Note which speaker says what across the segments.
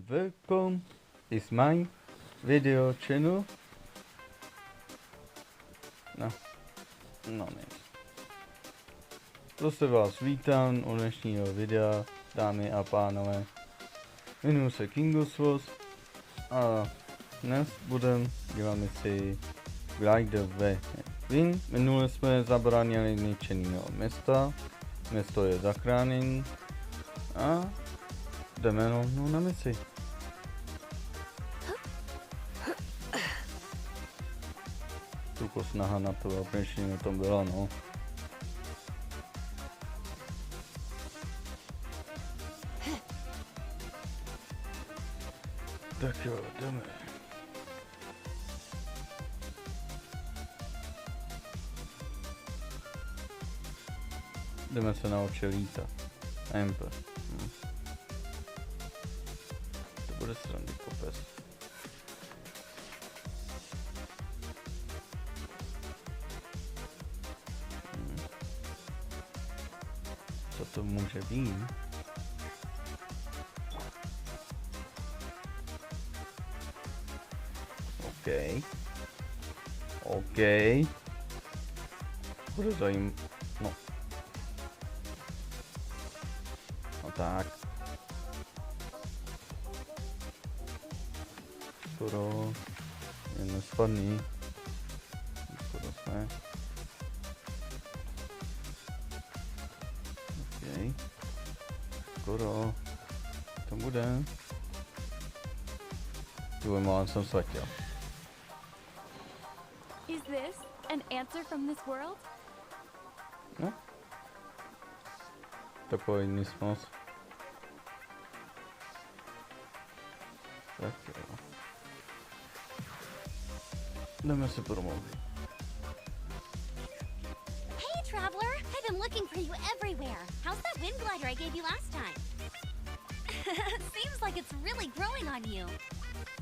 Speaker 1: Welcome is my video channel. No ne. Zase vás vítám u dnešního videa, dámy a pánové. Jmenuji se Kingoswas a dnes budeme dělat misi Glide. Minule jsme zabránili ničeného města. Město je zachráněné a jdeme rovnou na misi. Tuko snaha na to, aby ještě na tom byla, no. Tak jo, jdeme. Jdeme se naučit lítat. MP. To bude srandy kopec. Co to může být? OK. Bude zajímavé. No tak. Skoro je nespadný. Skoro jsme. OK. Skoro. To bude. Jo, málem jsem ztratil.
Speaker 2: Is this an answer from this world?
Speaker 1: No. Takový nismos. Tak jo. Jdeme se promluvit.
Speaker 2: Hey, traveler! I've been looking for you everywhere. How's that wind glider I gave you last time? Seems like it's really growing on you.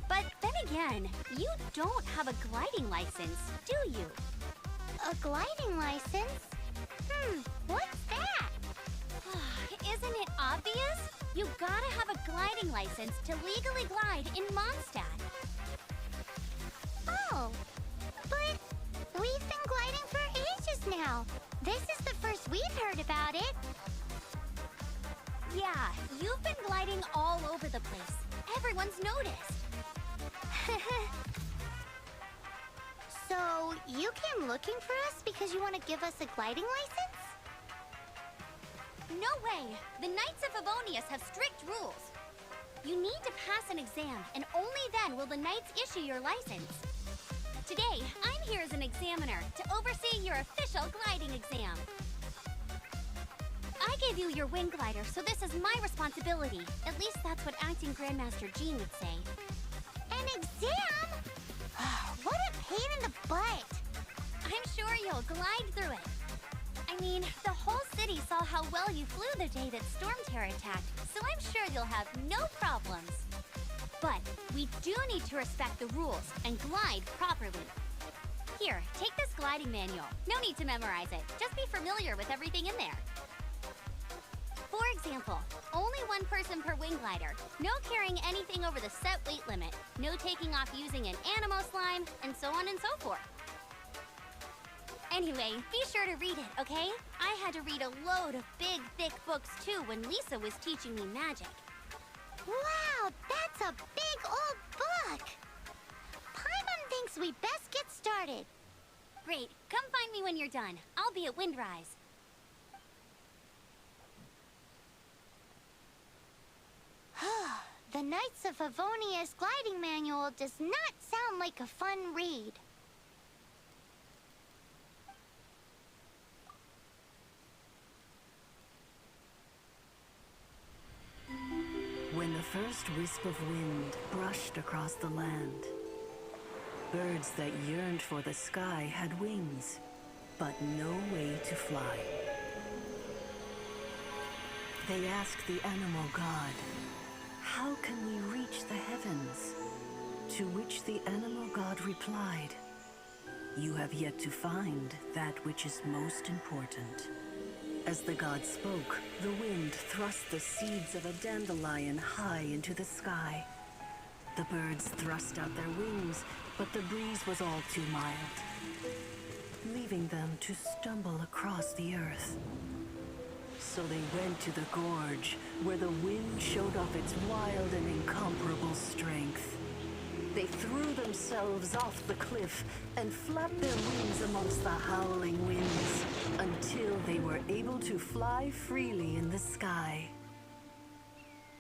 Speaker 2: But then again, you don't have a gliding license, do you?
Speaker 3: A gliding license? What's that?
Speaker 2: Isn't it obvious? You gotta have a gliding license to legally glide in Mondstadt.
Speaker 3: Oh, but we've been gliding for ages now. This is the first we've heard about it.
Speaker 2: Yeah, you've been gliding all over the place. Everyone's noticed.
Speaker 3: So, you came looking for us because you want to give us a gliding license?
Speaker 2: No way! The Knights of Favonius have strict rules. You need to pass an exam, and only then will the Knights issue your license. Today, I'm here as an examiner to oversee your official gliding exam. I gave you your wing glider, so this is my responsibility. At least that's what Acting Grandmaster Jean would say.
Speaker 3: An exam? What a pain in the butt!
Speaker 2: I'm sure you'll glide through it. I mean, the whole city saw how well you flew the day that Storm Terror attacked, so I'm sure you'll have no problems. But we do need to respect the rules and glide properly. Here, take this gliding manual. No need to memorize it. Just be familiar with everything in there. For example, only one person per wing glider, no carrying anything over the set weight limit, no taking off using an animo slime, and so on and so forth. Anyway, be sure to read it, okay? I had to read a load of big, thick books too when Lisa was teaching me magic.
Speaker 3: Wow, that's a big old book! Paimon thinks we best get started.
Speaker 2: Great, come find me when you're done. I'll be at Windrise.
Speaker 3: The Knights of Favonius gliding manual does not sound like a fun read.
Speaker 4: When the first wisp of wind brushed across the land, birds that yearned for the sky had wings, but no way to fly. They asked the animal god, "How can we reach the heavens?" To which the animal god replied, "You have yet to find that which is most important." As the god spoke, the wind thrust the seeds of a dandelion high into the sky. The birds thrust out their wings, but the breeze was all too mild, leaving them to stumble across the earth. So they went to the gorge, where the wind showed off its wild and incomparable strength. They threw themselves off the cliff and flapped their wings amongst the howling winds until they were able to fly freely in the sky.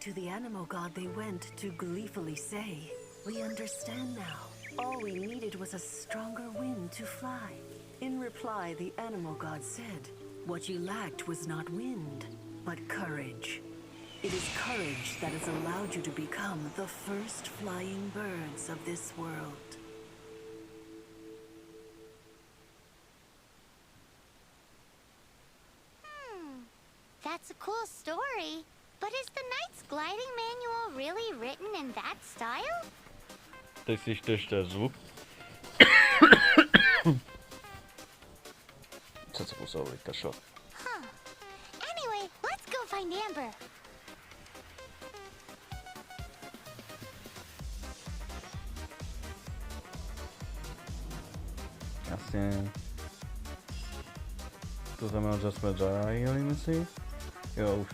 Speaker 4: To the animal god they went to gleefully say, "We understand now. All we needed was a stronger wind to fly." In reply, the animal god said, "What you lacked was not wind, but courage. It is courage that has allowed you to become the first flying birds of this world."
Speaker 3: That's a cool story. But is the Knight's Gliding Manual really written in that style?
Speaker 1: Teď si čteš ten zvuk. Co se musel vykašlat?
Speaker 3: Huh. Anyway, let's go find Amber.
Speaker 1: Jasně. To znamená, že jsme zahájili misi? Jo, už.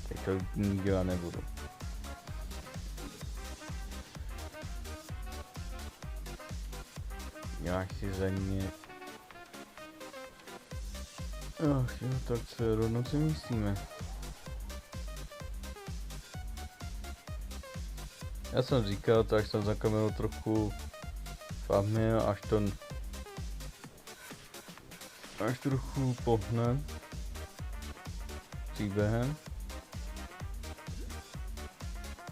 Speaker 1: Teď to dělat nebudu. Jak si za ně... Ach jo, tak se rovnou si myslíme. Já jsem říkal, tak jsem za kamerou trochu fahmil, až trochu pohne příběhem.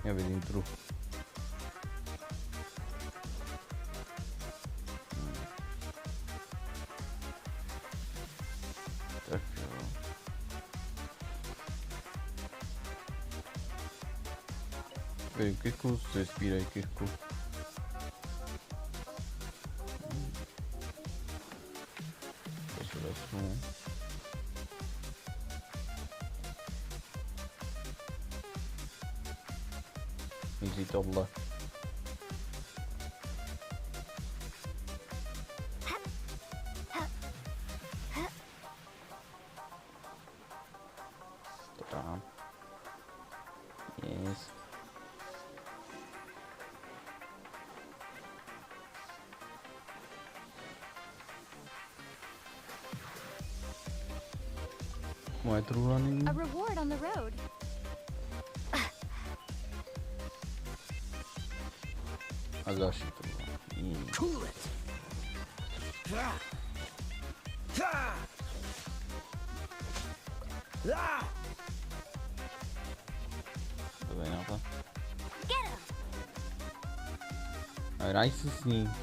Speaker 1: Já vidím trochu. Tak jo. Vidím kirku, si spírej kirku. To se vezmu. Easy tohle. To dám. Yes. Moje truhla není.
Speaker 2: A reward on the road.
Speaker 1: A další truhla.
Speaker 4: Cool it.
Speaker 1: Dobrý nápad.
Speaker 2: Get him.
Speaker 1: A hraj si s ním.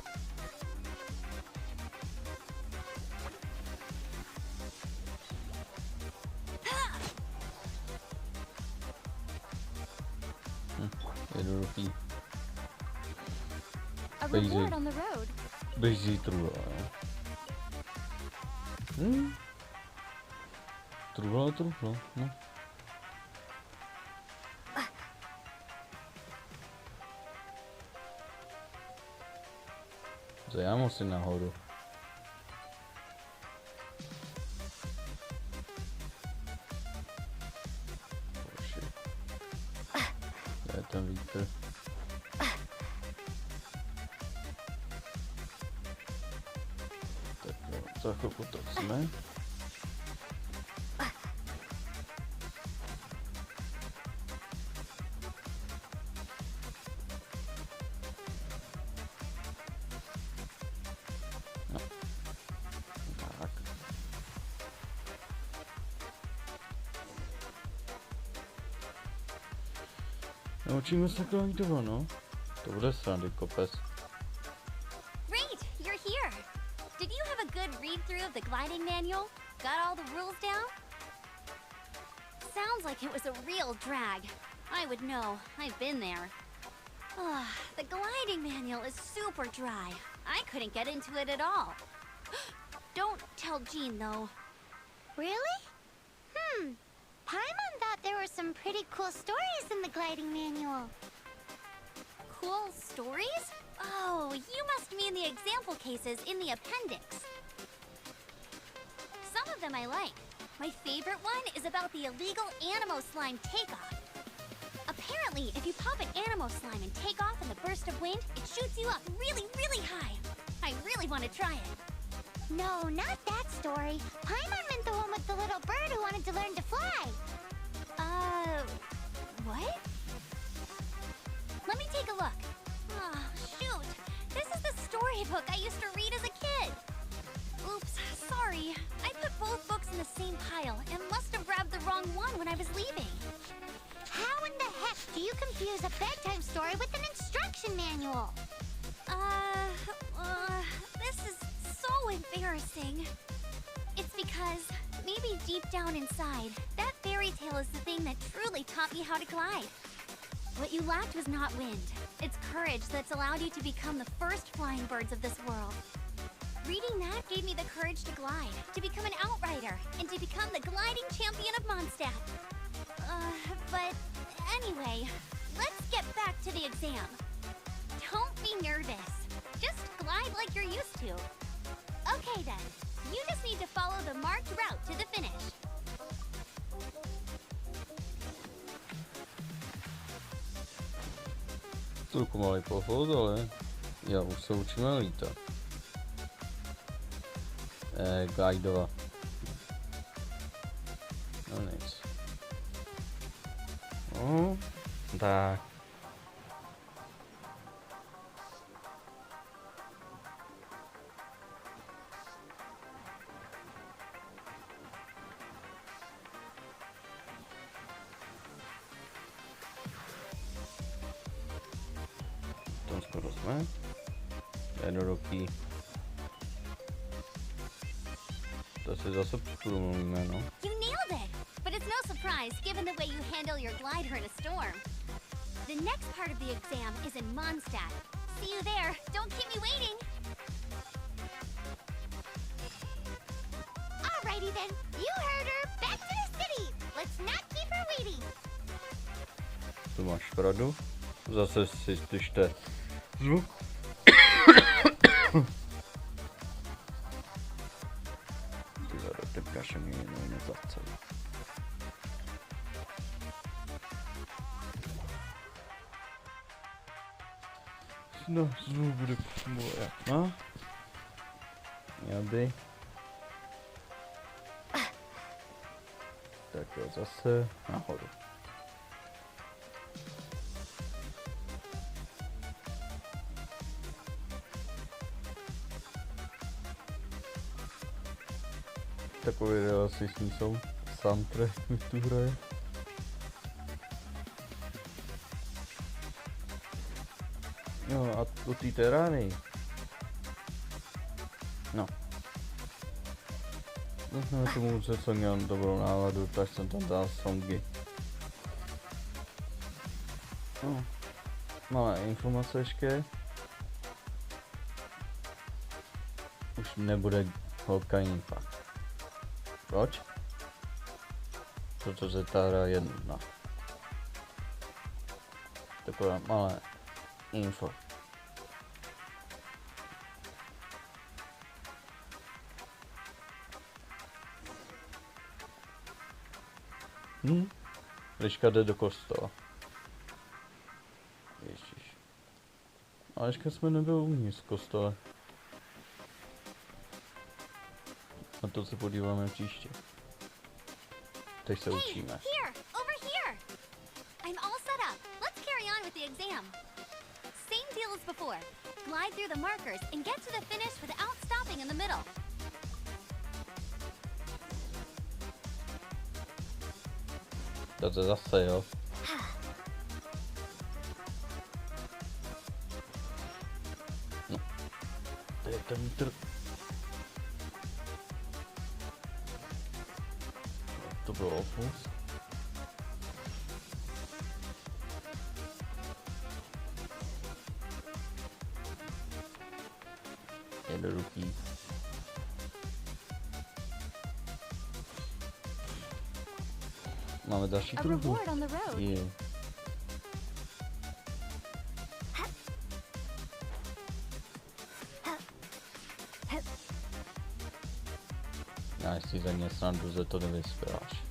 Speaker 1: Jednoduchý.
Speaker 2: A
Speaker 1: Basic.
Speaker 2: reward on the road.
Speaker 1: Běží truhla, jo. Truhla, no. To já musím nahoru. Bože. To je ten vítr. Tak jo, za chvilku to jsme. Naučíme se glidovat, no. To bude srandy kopec.
Speaker 2: Great, you're here. Did you have a good read-through of the gliding manual? Got all the rules down? Sounds like it was a real drag. I would know. I've been there. The gliding manual is super dry. I couldn't get into it at all. Don't tell Jean, though.
Speaker 3: Really? Paimon thought there were some pretty cool stories in the gliding manual.
Speaker 2: Cool stories? Oh, you must mean the example cases in the appendix. Some of them I like. My favorite one is about the illegal Animo Slime takeoff. Apparently, if you pop an Animo Slime and take off in the burst of wind, it shoots you up really, really high. I really want to try it.
Speaker 3: No, not that story. Paimon meant the one with the little bird who wanted to learn to fly.
Speaker 2: What? Let me take a look. Oh, shoot. This is the storybook I used to read as a kid. Oops, sorry. I put both books in the same pile and must have grabbed the wrong one when I was leaving.
Speaker 3: How in the heck do you confuse a bedtime story with an instruction manual?
Speaker 2: This is so embarrassing. It's because maybe deep down inside, that fairy tale is the thing that truly taught me how to glide. What you lacked was not wind. It's courage that's allowed you to become the first flying birds of this world. Reading that gave me the courage to glide, to become an outrider, and to become the gliding champion of Mondstadt. But anyway, let's get back to the exam. Don't be nervous. Just glide like you're used to. Okay then, you just need to follow the marked route to the finish.
Speaker 1: Trochu malý pochod, ale já už se učíme lítat. Glidovat. No nic. No, tak. Tam skoro jsme. Jednoduchý. To si zase promluvíme, no.
Speaker 2: You nailed it! But it's no surprise given the way you handle your glider in a storm. The next part of the exam is in Mondstadt. See you there. Don't keep me waiting.
Speaker 3: Alrighty then, you heard her. Back to the city. Let's not keep her waiting.
Speaker 1: Tu máš pravdu. Zase si slyšte zvuk. Ty kaše mi jenom nezavcel. No, zvuk bude moje. No? Měl by. Tak jo, zase nahoru. Takové realisticní jsou soundtrack, mi tu hraje. No a o té terány. No. Vzhledem tomu, že jsem měl dobrou náladu, tak jsem tam dal songy. No. Malé informace ještě. Už nebude holka impact. Proč? Protože ta hra je nudná. Takové malé info. Liška jde do kostela. Ježiš. Ale Liška jsme nebyli uvnitř kostele. Na to se podíváme příště. Teď se učíme.
Speaker 2: Here, over here. I'm all set up. Let's carry on with the exam. Same deal as before. Glide through the markers and get to the finish without stopping in the middle.
Speaker 1: To zase jo. Ten to bylo opus. Jednoduchý. Máme další
Speaker 2: A
Speaker 1: kruhu.
Speaker 2: reward on the road.
Speaker 1: Je. Já si za mě srandu, že to nevyspěláš.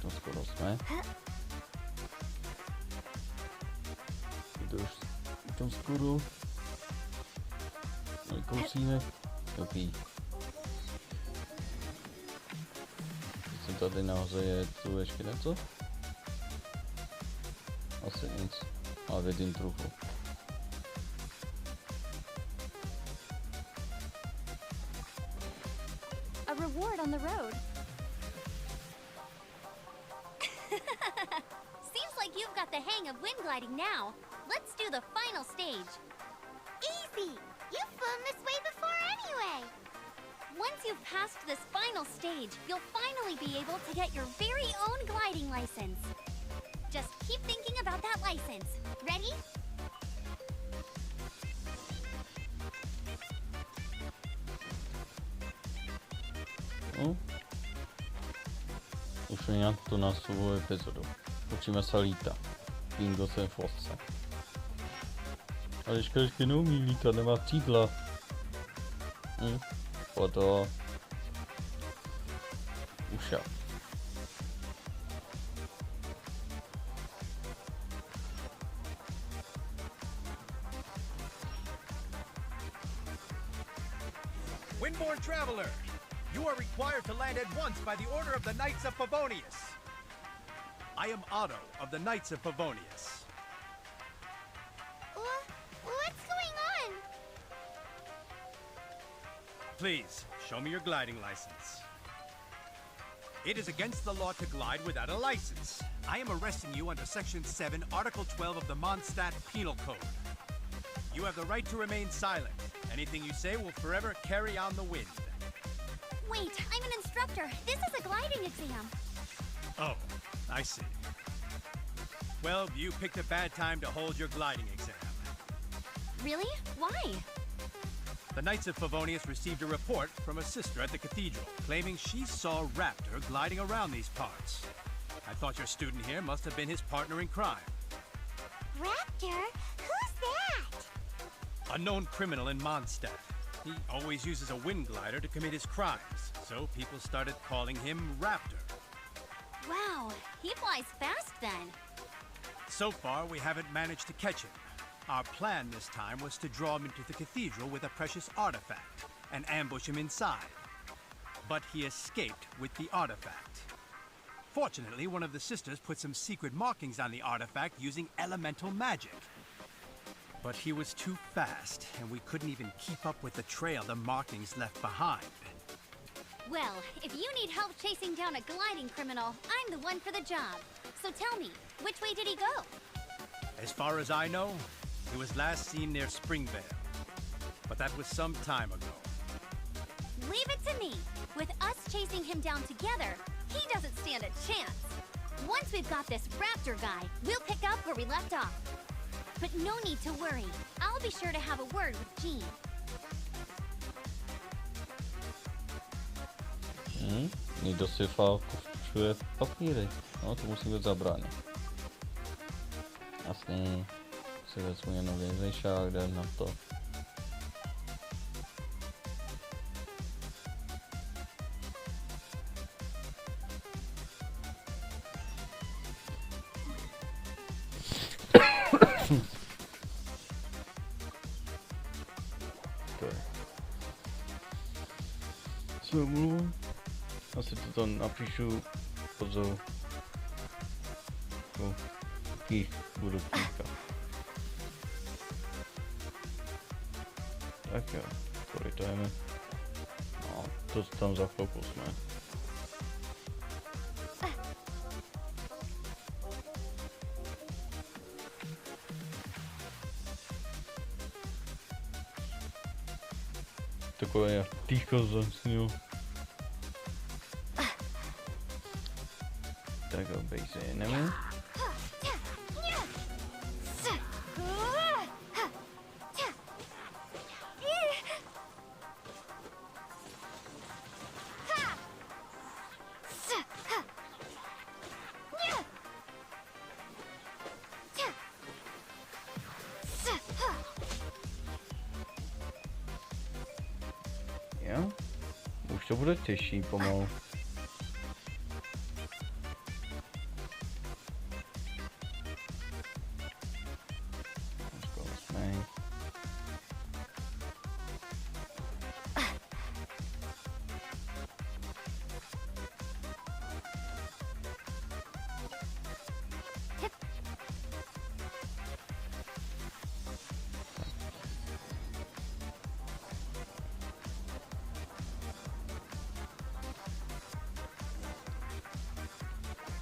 Speaker 1: To skoro jsme. To už skoro. Kousínek. Dobrý. Jsem tady nahoře, je tu ještě něco? Asi nic, ale vidím trochu.
Speaker 2: A reward on the road.
Speaker 3: Seems like you've got the hang of wind gliding now. Let's do the final stage. Easy! You've flown this way before anyway!
Speaker 2: Once you've passed this final stage, you'll finally be able to get your very own gliding license.
Speaker 3: Just keep thinking about that license. Ready?
Speaker 1: No. Už je nějak to na svou epizodu. Učíme se lítat. Bingo se v fotce. Ale ještě neumí lítat, nemá křídla. Proto už já.
Speaker 5: Windborne traveler, you are required to land at once by the order of the Knights of Favonius. I am Otto of the Knights of Favonius.
Speaker 3: What's going on?
Speaker 5: Please, show me your gliding license. It is against the law to glide without a license. I am arresting you under Section 7, Article 12 of the Mondstadt Penal Code. You have the right to remain silent. Anything you say will forever carry on the wind.
Speaker 2: Wait, I'm an instructor. This is a gliding exam.
Speaker 5: Oh, I see. Well, you picked a bad time to hold your gliding exam.
Speaker 2: Really? Why?
Speaker 5: The Knights of Favonius received a report from a sister at the cathedral, claiming she saw Raptor gliding around these parts. I thought your student here must have been his partner in crime.
Speaker 3: Raptor? Who's that?
Speaker 5: A known criminal in Mondstadt. He always uses a wind glider to commit his crimes, so people started calling him Raptor.
Speaker 2: Wow, he flies fast then.
Speaker 5: So far, we haven't managed to catch him. Our plan this time was to draw him into the cathedral with a precious artifact and ambush him inside. But he escaped with the artifact. Fortunately, one of the sisters put some secret markings on the artifact using elemental magic. But he was too fast, and we couldn't even keep up with the trail the markings left behind.
Speaker 2: Well, if you need help chasing down a gliding criminal, I'm the one for the job. So tell me, which way did he go?
Speaker 5: As far as I know, he was last seen near Springvale. But that was some time ago.
Speaker 2: Leave it to me. With us chasing him down together, he doesn't stand a chance. Once we've got this Raptor guy, we'll pick up where we left off. But no need to worry. I'll be sure to have a word with Jean.
Speaker 1: Někdo si falkuje papíry. No, to musíme zabránit. Jasný. Si vezmu jenom vězejšák, jdem na to. Svou mluvu. Asi to tam napíšu podzou. Budu píkat. Tak jo, korytujeme. No, to tam za chvilku jsme. takové ticho zasnil. Tak obejřejeme. Jo, už to bude těžší pomalu.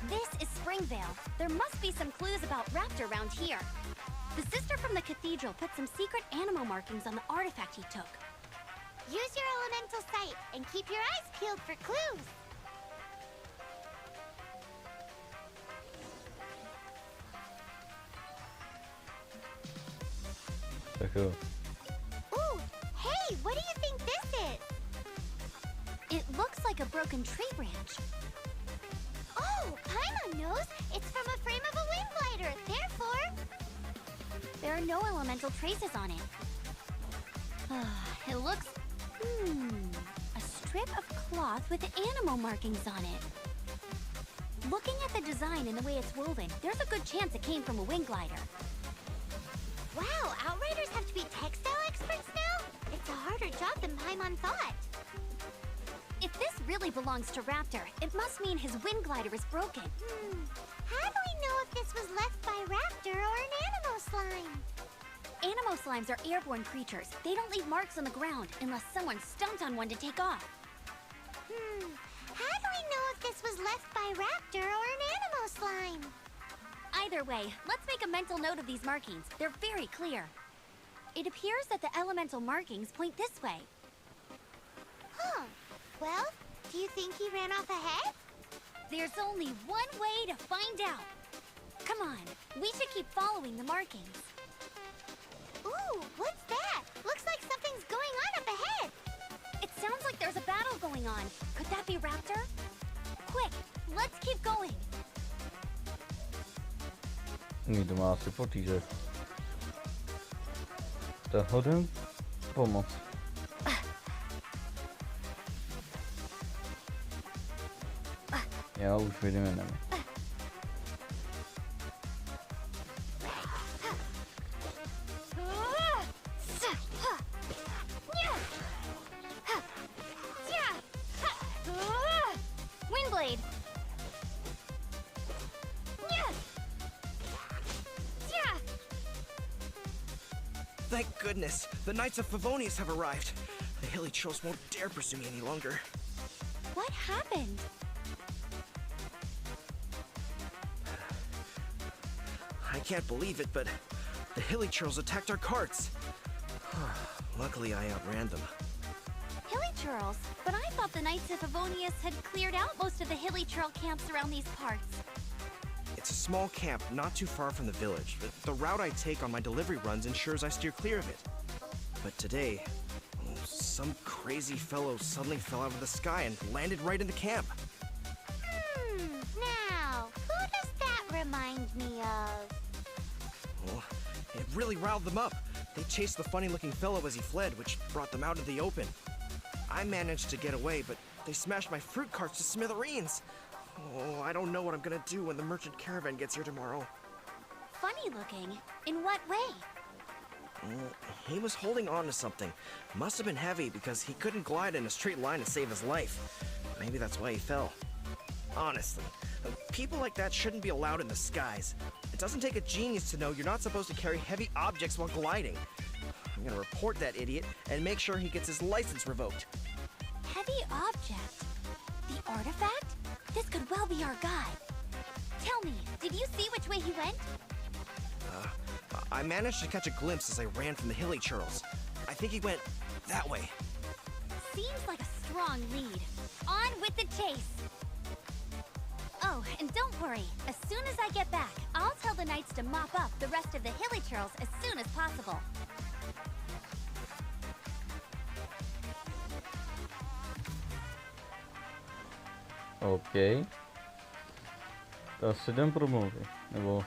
Speaker 2: This is Springvale. There must be some clues about Raptor around here. The sister from the cathedral put some secret animal markings on the artifact he took.
Speaker 3: Use your elemental sight and keep your eyes peeled for clues.
Speaker 1: Tak jo.
Speaker 3: Ooh, hey, what do you think this is?
Speaker 2: It looks like a broken tree branch.
Speaker 3: Oh, Paimon knows. It's from a frame of a wind glider. Therefore,
Speaker 2: There are no elemental traces on it. It looks... a strip of cloth with animal markings on it. Looking at the design and the way it's woven, there's a good chance it came from a wind glider.
Speaker 3: wow, Outriders have to be textile experts now? It's a harder job than Paimon thought.
Speaker 2: If this really belongs to Raptor, it must mean his wind glider is broken.
Speaker 3: How do we know if this was left by Raptor or an animal slime?
Speaker 2: Animo slimes are airborne creatures. They don't leave marks on the ground unless someone stomped on one to take off.
Speaker 3: How do we know if this was left by Raptor or an animal slime?
Speaker 2: Either way, let's make a mental note of these markings. They're very clear. It appears that the elemental markings point this way.
Speaker 3: Huh. Well, do you think he ran off ahead?
Speaker 2: There's only one way to find out. Come on, we should keep following the markings.
Speaker 3: Ooh, what's that? Looks like something's going on up ahead.
Speaker 2: It sounds like there's a battle going on. Could that be Raptor? Quick, let's keep going.
Speaker 1: Někdo má asi potíže. Tak hodem pomoc. Já už vidíme nemi.
Speaker 2: Windblade.
Speaker 6: Thank goodness! The Knights of Favonius have arrived. The hilly trolls won't dare pursue me any longer.
Speaker 2: What happened?
Speaker 6: I can't believe it, but the hilly trolls attacked our carts. Luckily, I outran them.
Speaker 2: Hilly Churls? But I thought the Knights of Favonius had cleared out most of the Hilly Churl camps around these parts.
Speaker 6: It's a small camp not too far from the village. The route I take on my delivery runs ensures I steer clear of it. But today, some crazy fellow suddenly fell out of the sky and landed right in the camp.
Speaker 3: Now, who does that remind me of?
Speaker 6: Well, it really riled them up. They chased the funny-looking fellow as he fled, which brought them out of the open. I managed to get away, but they smashed my fruit carts to smithereens. Oh, I don't know what I'm gonna do when the merchant caravan gets here tomorrow.
Speaker 2: Funny looking. In what way?
Speaker 6: He was holding on to something. Must have been heavy because he couldn't glide in a straight line to save his life. Maybe that's why he fell. Honestly, people like that shouldn't be allowed in the skies. It doesn't take a genius to know you're not supposed to carry heavy objects while gliding. I'm gonna report that idiot and make sure he gets his license revoked.
Speaker 2: Heavy object? The artifact? This could well be our guy. Tell me, did you see which way he went?
Speaker 6: I managed to catch a glimpse as I ran from the hilly churls. I think he went that way.
Speaker 2: Seems like a strong lead. On with the chase. Oh, and don't worry. As soon as I get back, I'll tell the knights to mop up the rest of the hilly churls as soon as possible.
Speaker 1: OK. To asi jdem promluvit, nebo...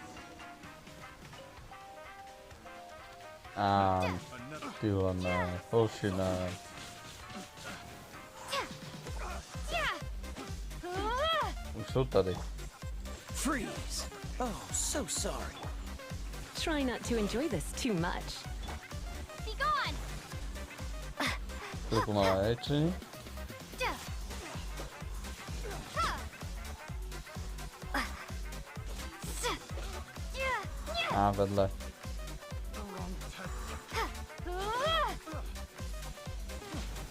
Speaker 1: Tyhle ne, holši ne. Už jsou tady.
Speaker 4: Freeze! Oh, so sorry. Try not to enjoy this too much.
Speaker 2: Be gone!
Speaker 1: Trochu malé či? Vedle.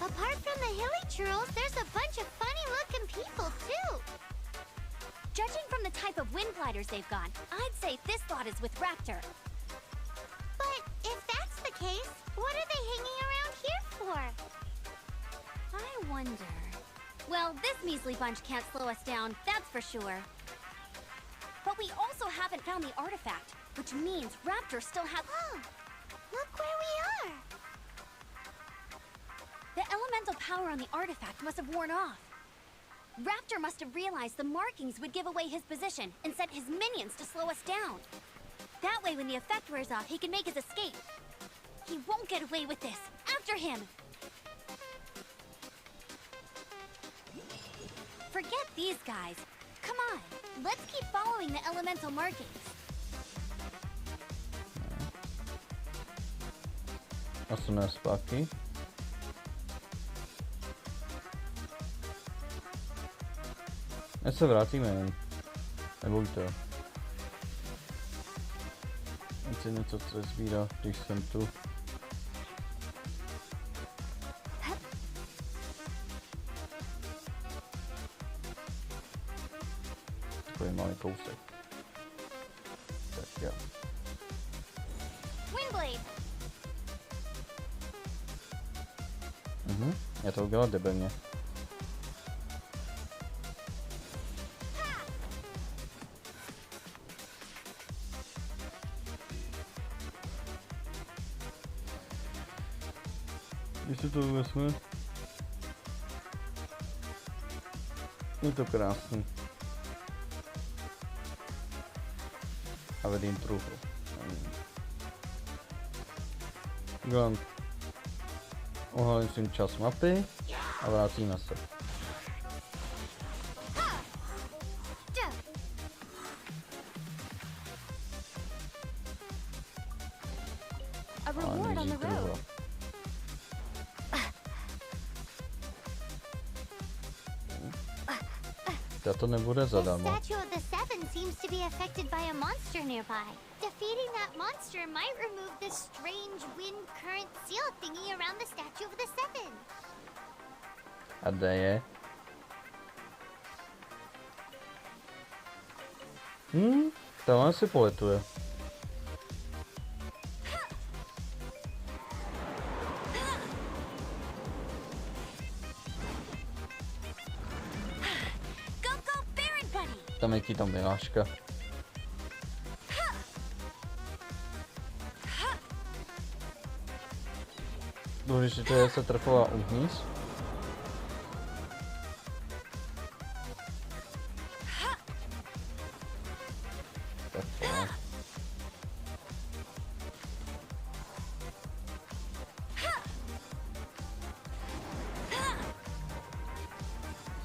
Speaker 3: Apart from the hilly churls, there's a bunch of funny-looking people, too.
Speaker 2: Judging from the type of wind gliders they've got, I'd say this lot is with Raptor.
Speaker 3: But if that's the case, what are they hanging around here for?
Speaker 2: I wonder... Well, this measly bunch can't slow us down, that's for sure. But we also haven't found the artifact, which means Raptor still have...
Speaker 3: Oh, look where we are.
Speaker 2: The elemental power on the artifact must have worn off. Raptor must have realized the markings would give away his position and sent his minions to slow us down. That way, when the effect wears off, he can make his escape. He won't get away with this. After him! Forget these guys. Come on, let's keep following the elemental markings.
Speaker 1: Posuneme zpátky. Ať se vrátíme jen. Nebojte. Ať se něco chce sbírat, když jsem tu. Takový malý kousek. Tak jo.
Speaker 2: Windblade!
Speaker 1: Já to udělal debilně. Když se to vezme, je to krásný. A vedím truchu. Udělám, ohalím si čas mapy a vrátíme se.
Speaker 2: A reward on the road.
Speaker 1: To nebude
Speaker 3: The
Speaker 1: zadarmo.
Speaker 3: Statue of the Seven seems to be affected by a monster nearby. Defeating that monster might remove this strange wind current seal thingy around the Statue of the Seven.
Speaker 1: A kde je? Tam asi poletuje. Tam je ti tam vynáška. Důležité je se trefová uvnitř. Tak to.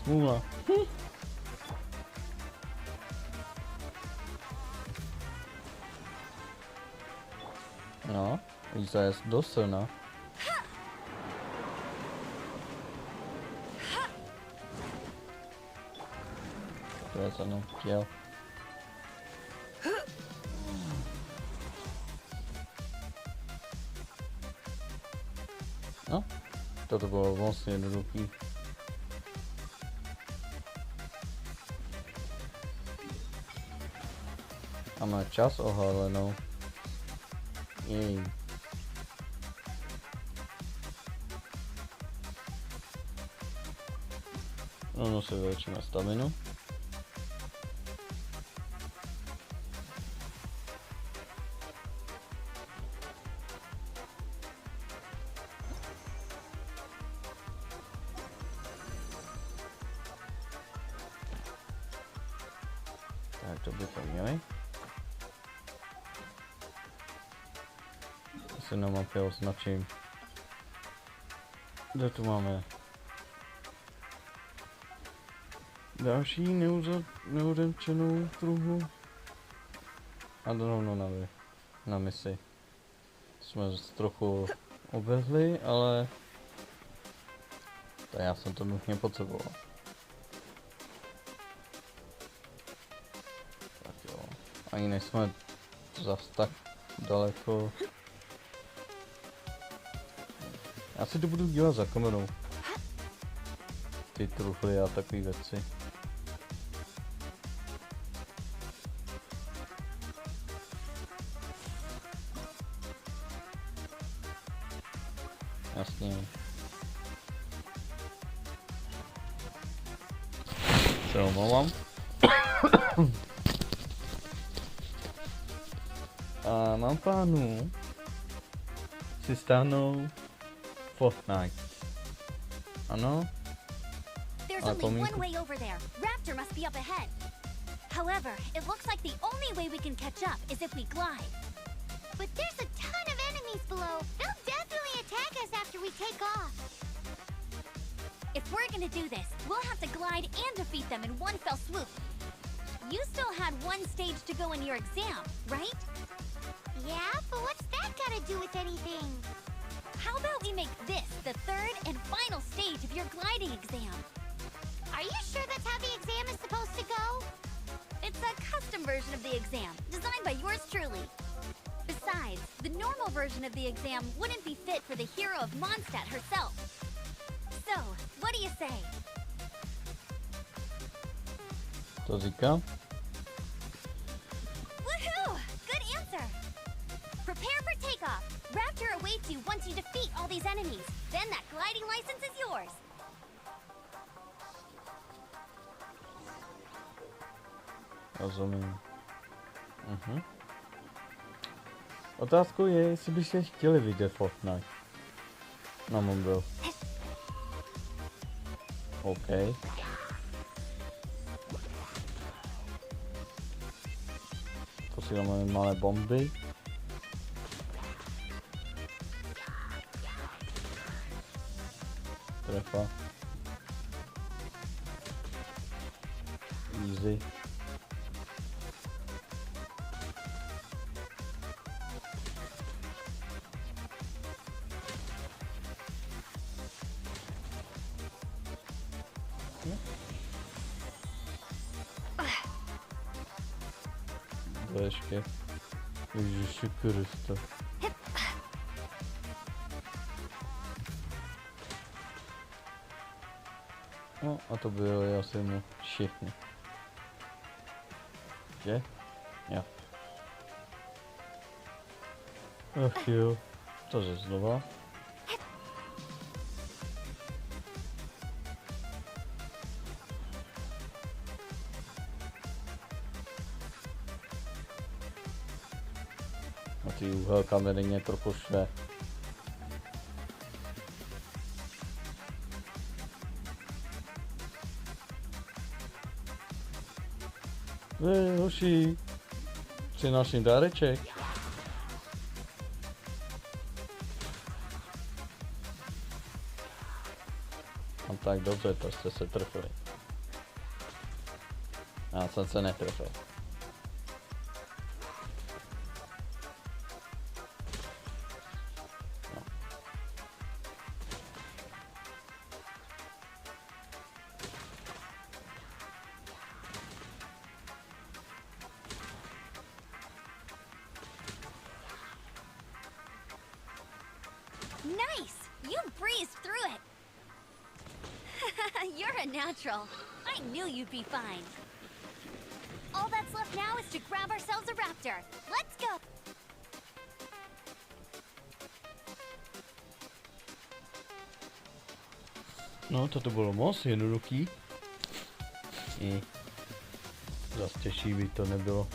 Speaker 1: Smůla. No, Lisa je dost silná. To je za mnou chtěl. No, toto bylo vlastně jednoduchý. Máme čas ohalenou. Jej. Rovnou si vylečíme staminu. Tak to bychom měli. Si na mapě označím, kde tu máme další neuzemčenou pruhu a rovnou na misi. Jsme trochu obvezli, ale to já jsem to nutně potřeboval. Tak jo, ani nejsme zas tak daleko. Já si to budu dělat za kamerou. Ty truhly a takové věci. Jasně. Se omlouvám. A mám plánu si stáhnout Fortnite. Ano?
Speaker 2: There's only one way over there. Raptor must be up ahead. However, it looks like the only way we can catch up is if we glide.
Speaker 3: But there's a ton of enemies below. They'll definitely attack us after we take off.
Speaker 2: If we're gonna do this, we'll have to glide and defeat them in one fell swoop. You still had one stage to go in your exam, right?
Speaker 3: Yeah, but what's that gotta do with anything?
Speaker 2: How about we make this the third and final stage of your gliding exam?
Speaker 3: Are you sure that's how the exam is supposed to go?
Speaker 2: It's a custom version of the exam, designed by yours truly. Besides, the normal version of the exam wouldn't be fit for the hero of Mondstadt herself. So, what do you say?
Speaker 1: To říkám?
Speaker 2: Woohoo! Good answer! Prepare for takeoff. Raptor awaits you once you defeat all these enemies. Then that gliding license is yours.
Speaker 1: Rozumím. Otázkou je, jestli byste chtěli vidět Fortnite na mobil. OK. Posíláme malé bomby. Trefa. Easy. Ještě. Ježiši Kriste. No a to bylo asi mu všichni. Že? Jo. Ach jo. Cože znova? A ty úhel kamery mě trochu šve. Hoši, přináším dáreček. No tak dobře, to jste se trefili. Já jsem se netrefil.
Speaker 2: Nice! You breezed through it! You're a natural. I knew you'd be fine. All that's left now is to grab ourselves a raptor. Let's go!
Speaker 1: No, toto bylo moc jednoduchý. I zas těžší by to nebylo.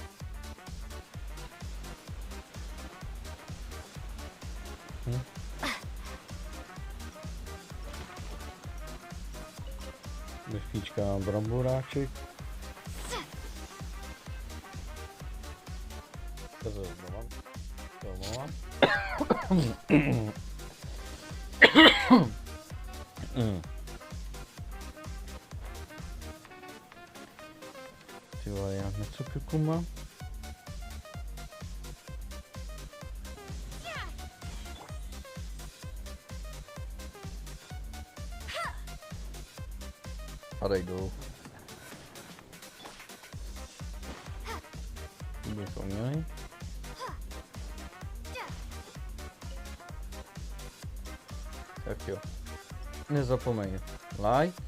Speaker 1: Myšíčka bramboráček. To znova. Ty vole, já něco mám. Padej dolů. Bychom měli. Tak jo. Nezapomeň like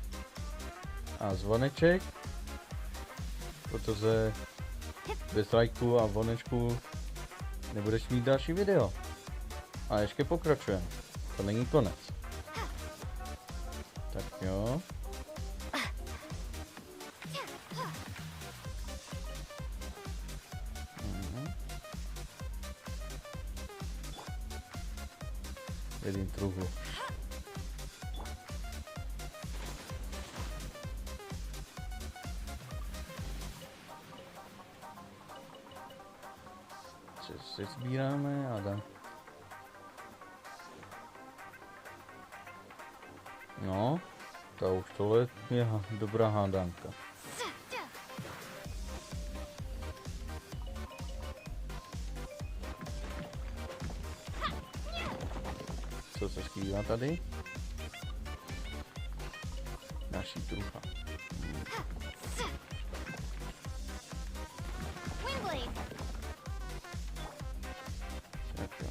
Speaker 1: a zvoneček, protože bez lajku a zvonečku nebudeš mít další video. A ještě pokračujeme. To není konec. Tak jo. Jedním truhlu. Co si sbíráme a dám. No, to už tohle je dobrá hádanka. Co se skrývá tady? Naší trucha. Tak jo.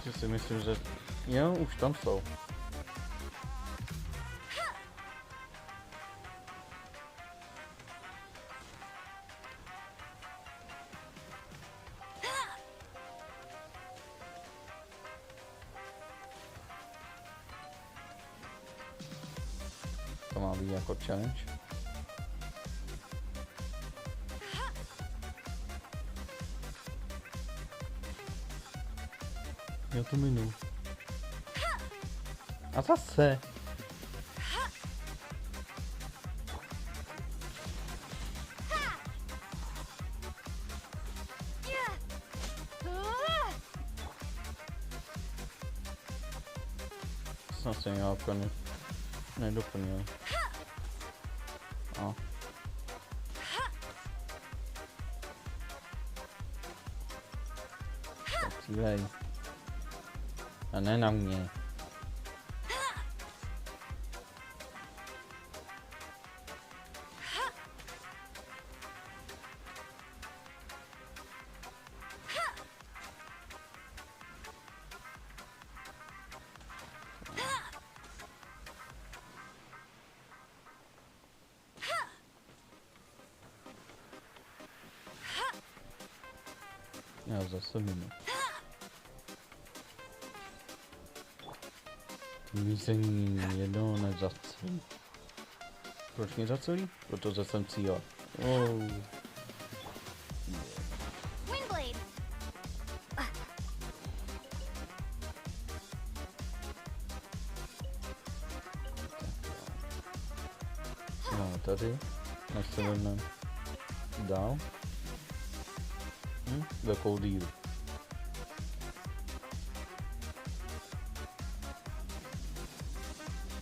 Speaker 1: Že si myslím, že jo, už tam jsou. To má být jako challenge. Já to minu. A zase. Snad se nějaká nedoplnil. A. Tak cílej. A ne na mě. Já zase minu. Mízení jednoho nezacelí. Proč mě zacelí? Protože jsem cíl. Oh. No, tady nastavíme dál. Velkou díru.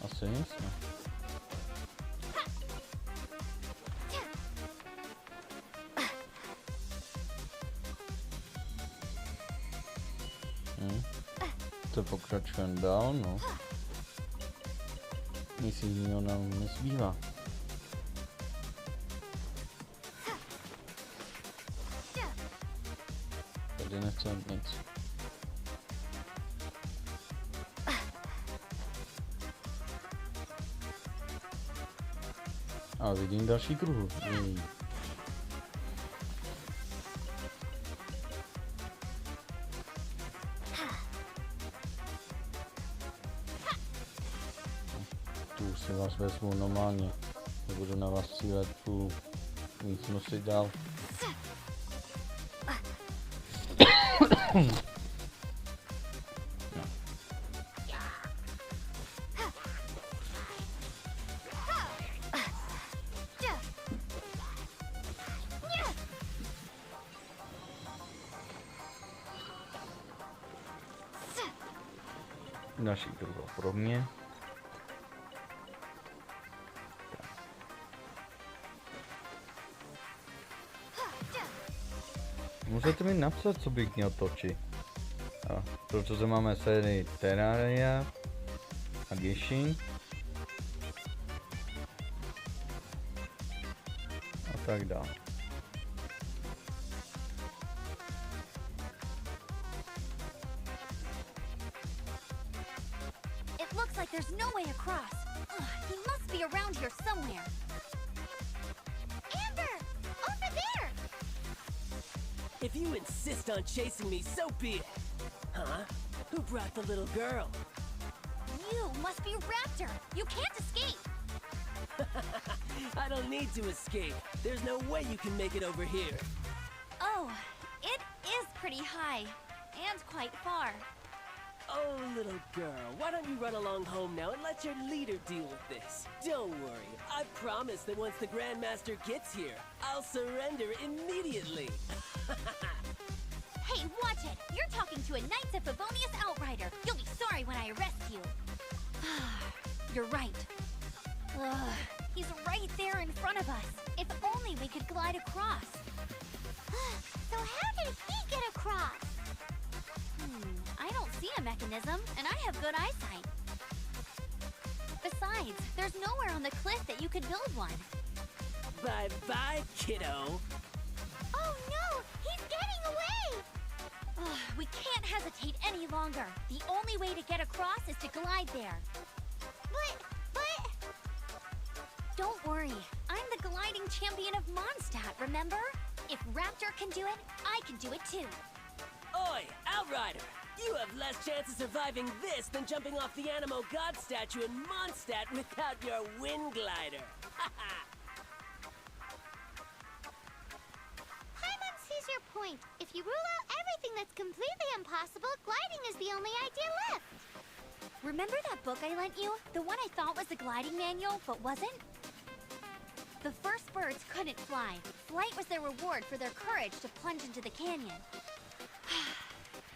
Speaker 1: Asi nic, ne? To pokračujeme dál, no. Nic jiného nám nezbývá. Tady nechcem nic. A vidím další kruh. Jej. Tu už si vás vezmu normálně. Nebudu na vás cílet tu místnosti dál. Další kruh pro mě. Můžete mi napsat, co bych měl točit. Protože máme sérii Terraria a Genshin. A tak dále.
Speaker 2: It looks like there's no way across. Ugh, he must be around here somewhere.
Speaker 3: Amber! Over there!
Speaker 7: If you insist on chasing me, so be it. Huh? Who brought the little girl?
Speaker 2: You must be Raptor. You can't escape.
Speaker 7: I don't need to escape. There's no way you can make it over here.
Speaker 2: Oh, it is pretty high and quite far.
Speaker 7: Oh, little girl, why don't you run along home now and let your leader deal with this? Don't worry, I promise that once the Grandmaster gets here, I'll surrender immediately.
Speaker 2: Hey, watch it! You're talking to a Knights of Favonius outrider. You'll be sorry when I arrest you. You're right. Ugh, he's right there in front of us. If only we could glide across.
Speaker 3: So how did he get across?
Speaker 2: I don't see a mechanism, and I have good eyesight. Besides, there's nowhere on the cliff that you could build one.
Speaker 7: Bye-bye, kiddo.
Speaker 3: Oh no! He's getting away!
Speaker 2: We can't hesitate any longer. The only way to get across is to glide there.
Speaker 3: But...
Speaker 2: Don't worry. I'm the gliding champion of Mondstadt, remember? If Raptor can do it, I can do it too.
Speaker 7: Oi, Outrider! You have less chance of surviving this than jumping off the Animo God statue in Mondstadt without your wind glider.
Speaker 3: Paimon sees your point. If you rule out everything that's completely impossible, gliding is the only idea left.
Speaker 2: Remember that book I lent you? The one I thought was the gliding manual, but wasn't? The first birds couldn't fly. Flight was their reward for their courage to plunge into the canyon.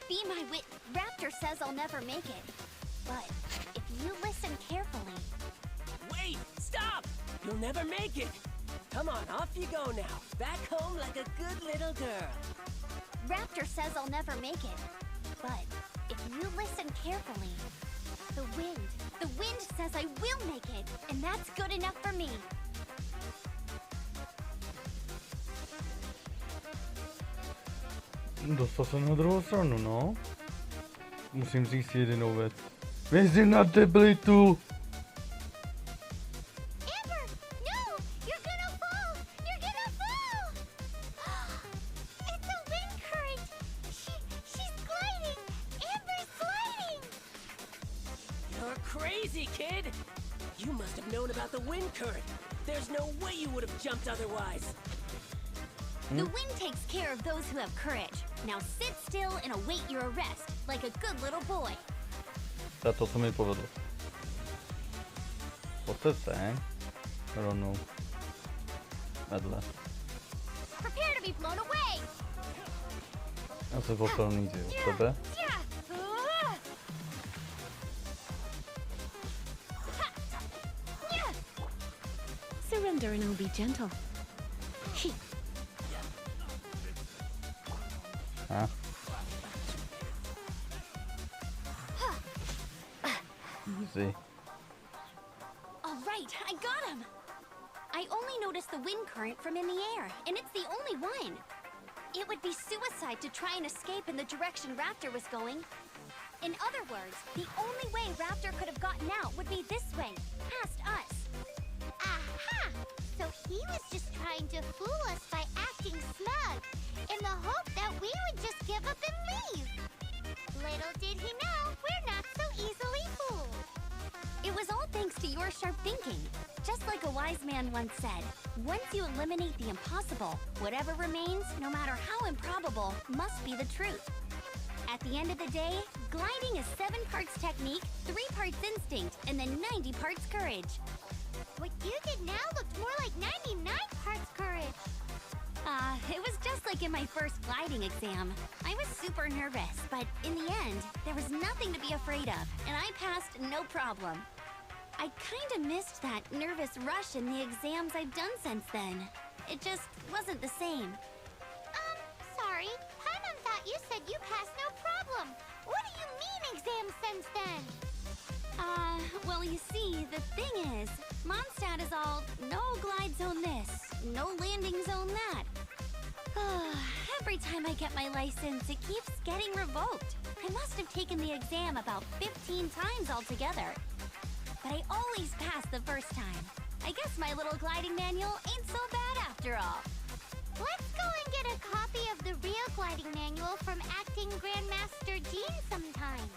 Speaker 2: Be my wit. Raptor says I'll never make it. But if you listen carefully...
Speaker 7: Wait! Stop! You'll never make it! Come on, off you go now. Back home like a good little girl.
Speaker 2: Raptor says I'll never make it. But if you listen carefully... The wind says I will make it. And that's good enough for me.
Speaker 1: Dostal jsem na druhou stranu, no. Musím říct jedinou věc. Věřím na debilitu!
Speaker 3: Amber! No! You're gonna fall! You're gonna fall! It's a wind current! She's gliding! Amber's gliding!
Speaker 7: You're crazy, kid! You must have known about the wind current. There's no way you would have jumped otherwise.
Speaker 2: The wind takes care of those who have courage. Now sit still and await your arrest, like a good little boy.
Speaker 1: To je to, co mi povedlo. Pojďte sem. Rovnou. Vedle.
Speaker 2: Prepare to be blown away!
Speaker 1: Já se poprvé nízí od tebe.
Speaker 4: Surrender and I'll be gentle.
Speaker 1: A? Easy.
Speaker 2: All right, I got him! I only noticed the wind current from in the air, and it's the only one. It would be suicide to try and escape in the direction Raptor was going. In other words, the only way Raptor could have gotten out would be this way, past us.
Speaker 3: Aha! So he was just trying to fool us by acting smug, in the hope that we would just give up and leave. Little did he know, we're not so easily fooled.
Speaker 2: It was all thanks to your sharp thinking. Just like a wise man once said, once you eliminate the impossible, whatever remains, no matter how improbable, must be the truth. At the end of the day, gliding is 7 parts technique, 3 parts instinct, and then 90 parts courage.
Speaker 3: What you did now looked more like 99 parts courage.
Speaker 2: It was just like in my first gliding exam. I was super nervous, but in the end, there was nothing to be afraid of, and I passed no problem. I kinda missed that nervous rush in the exams I've done since then. It just wasn't the same.
Speaker 3: Sorry. Paimon thought you said you passed no problem. What do you mean exam since then?
Speaker 2: Well, you see, the thing is, Mondstadt is all, no glide zone this, no landing zone that. Every time I get my license, it keeps getting revoked. I must have taken the exam about 15 times altogether. But I always pass the first time. I guess my little gliding manual ain't so bad after all.
Speaker 3: Let's go and get a copy of the real gliding manual from acting Grandmaster Jean sometime.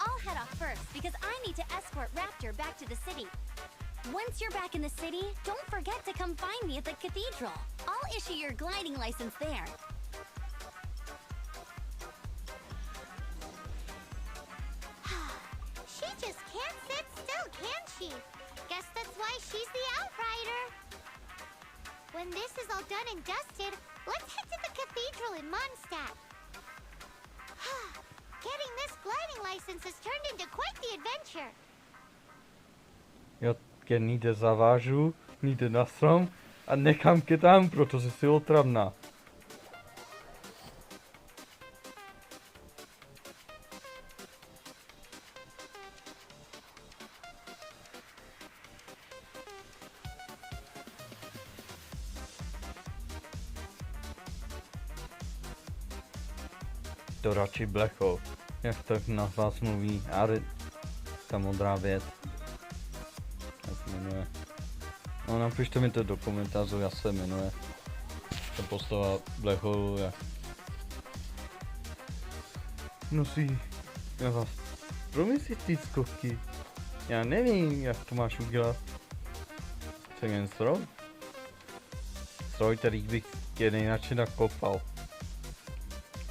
Speaker 2: I'll head off first because I need to escort Raptor back to the city. Once you're back in the city, don't forget to come find me at the cathedral. I'll issue your gliding license there.
Speaker 3: She just can't sit still, can she? Guess that's why she's the outrider. When this is all done and dusted, let's head to the cathedral in Mondstadt. Getting this gliding license has turned into quite the adventure.
Speaker 1: Já tě někde zavážu, někde na strom a nechám tě tam, protože jsi otravná. To radši blecho, jak tak na vás mluví, addict, ta modrá věc. Jak se jmenuje? No napište mi to do komentářů, jak se jmenuje. Ta postava blecho, jak nosí, já vás promyslí ty skoky. Já nevím, jak to máš udělat. Co jen stroj? Stroj, který bych tě nejradši nakopal.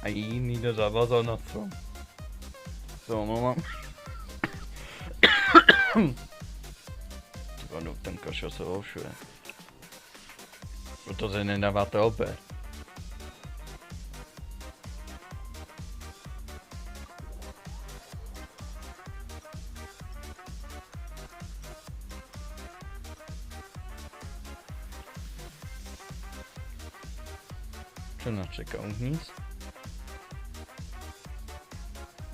Speaker 1: A jiný jde zavazat na strom. Co omlouvám. Ten kašel se ovšuje. Protože nedáváte opět. Co nás čeká uvnitř?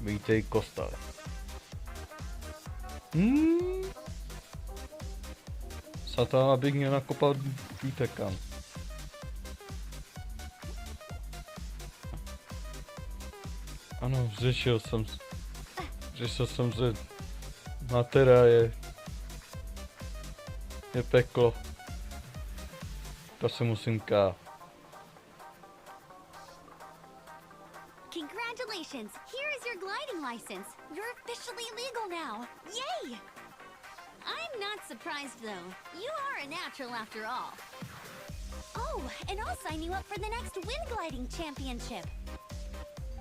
Speaker 1: Vítej kostele. Sata, abych mě nakopal víte kam. Ano, řešil jsem že matera je peklo. To se musím kát.
Speaker 2: Congratulations! Here is your gliding license. You're officially legal now. Yay! I'm not surprised though. You are a natural after all. Oh, and I'll sign you up for the next wind gliding championship.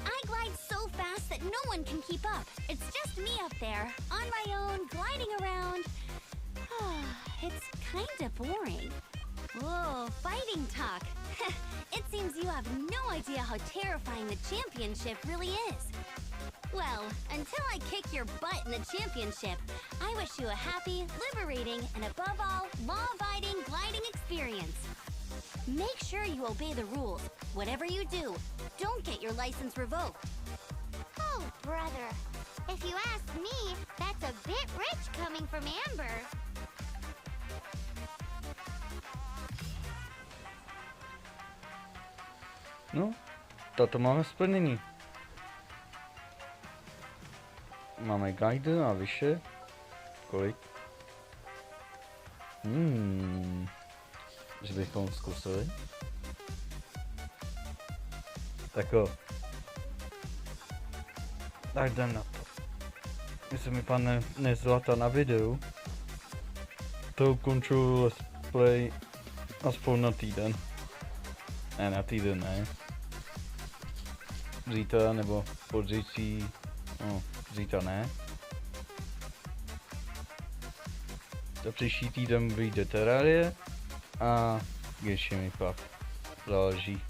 Speaker 2: I glide so fast that no one can keep up. It's just me up there, on my own, gliding around. It's kinda boring. Whoa, fighting talk. It seems you have no idea how terrifying the championship really is. Well, until I kick your butt in the championship, I wish you a happy, liberating, and above all, law-abiding gliding experience. Make sure you obey the rules. Whatever you do, don't get your license revoked.
Speaker 3: Oh, brother. If you ask me, that's a bit rich coming from Amber.
Speaker 1: No, toto máme splnění. Máme guide a vyše. Kolik? že bychom zkusili. Tak jo. Tak jdem na to. Jestli mi pane nezlata na videu, to ukončuju let's play aspoň na týden. Ne, na týden ne. Zítra nebo pozdější, no zítra ne. To příští týden vyjde Terrarie a Genshin mi pak záleží.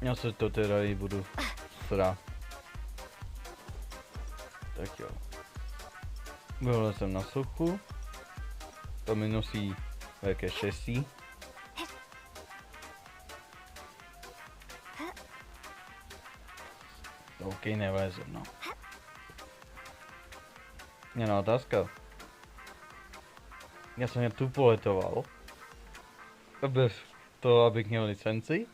Speaker 1: Já se to Terrarie budu srát. Tak jo. Byl jsem na suchu. To mi nosí velké štěstí. OK, nevezu, no. Měla otázka. Já jsem je tu poletoval. Bez toho, abych měl licenci.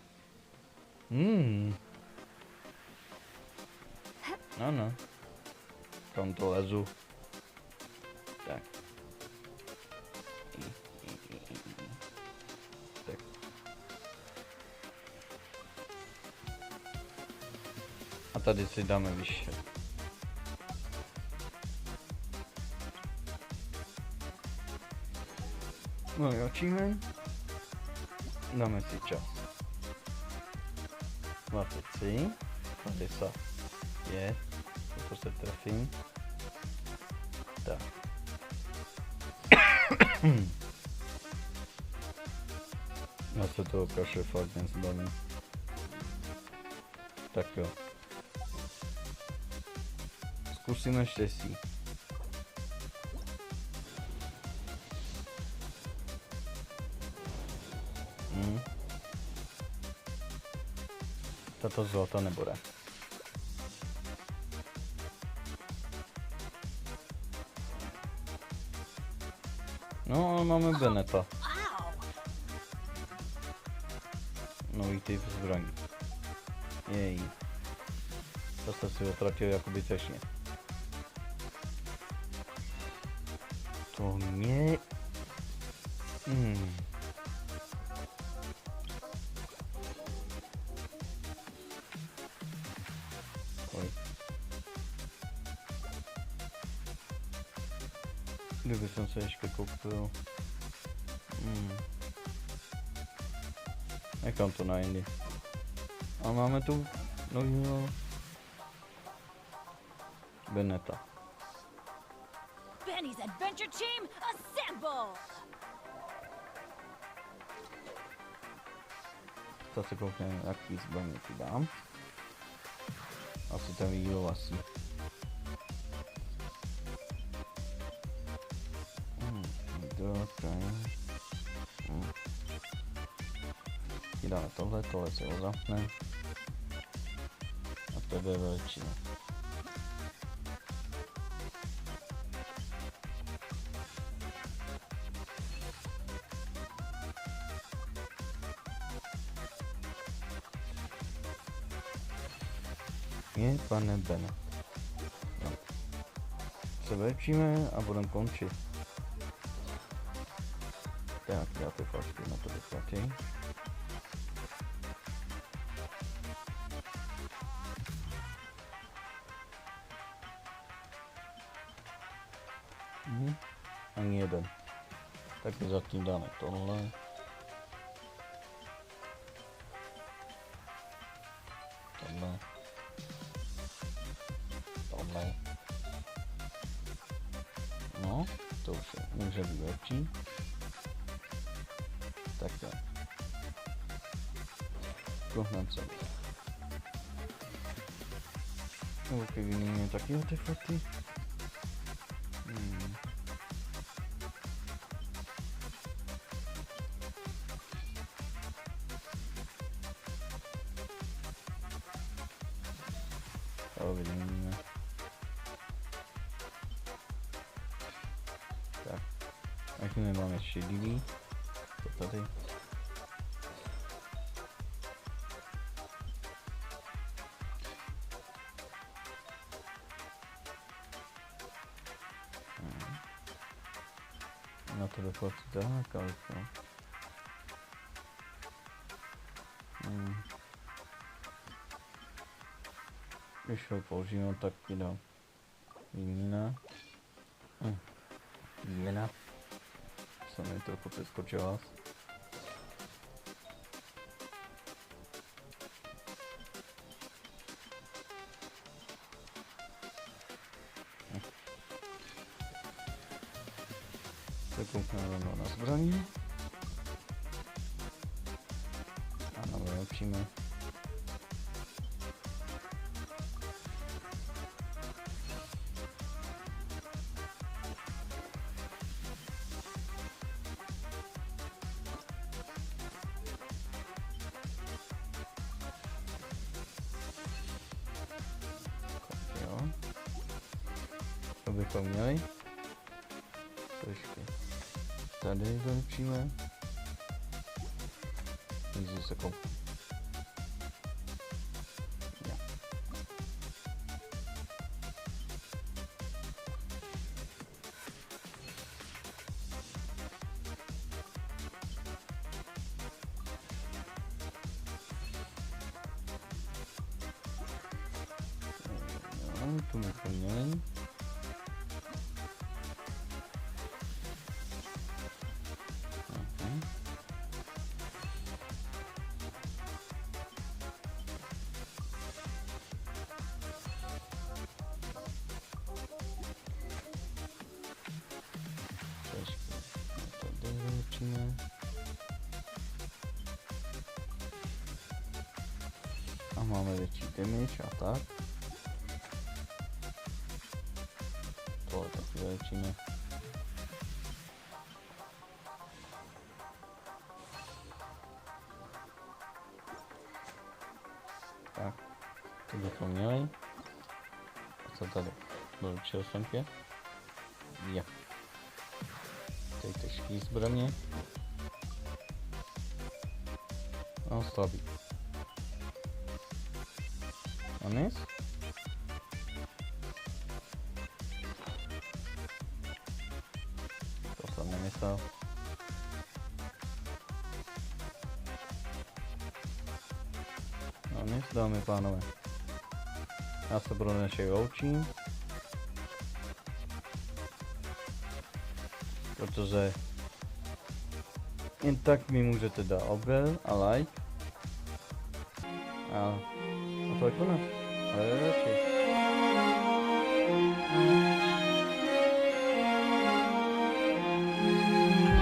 Speaker 1: No. Kam to lezu. Tak. Tak. A tady si dáme vyšší. No jočíme. Dáme si čas. 23. 50. Je. To se trefím. Tak. Já se toho kaše fakt nezbavím. Tak jo. Zkusíme štěstí. Tato zlata nebude. No, máme Beneta. Nový typ zbraní. Jej. Zase si utratil jako bytečně. To mě... Kdyby jsem se ještě koupil. Nechám to na jindy. A máme tu novýho Beneta.
Speaker 3: Benny's adventure team, assemble!
Speaker 1: Zase koukneme, jaký zbraně ti dám. Asi ten výjel asi. Ti dáme tohle se ho zapne. A to je veličina. Je pane Bene. No. Se vylečíme a budeme končit. Tak, já ty flašky na to vyplatím. Ani jeden. Tak zatím dáme tohle. Tohle. No, to už je, může být lepší. Tak jo. Kohnám se. Ok, vyměníme taky artefakty. To vyměníme. Tak. Ať nemáme šedivý. To tady. Na to dokonce tak, ale to. Když ho použiju, tak vydám výměna. Výměna. Jsem mi trochu přeskočila. Koukneme rovnou na zbraní. Ano, vylepšíme. Jo. To bychom měli. Trošku. Tady vylepšíme. Easy se kop. Ja. No, tu bychom měli. A máme větší damage a tak. Tohle taky vylepšíme. Tak, to bychom měli. A co tady? Vylepšil jsem tě? Jo. Tady těžký zbraně. No, slabý. A nic? To jsem nemyslel. No nic, dámy a pánové. Já se pro dnešek loučím. Protože jen tak mi můžete dát odběr a like. A to je konec. Ale radši.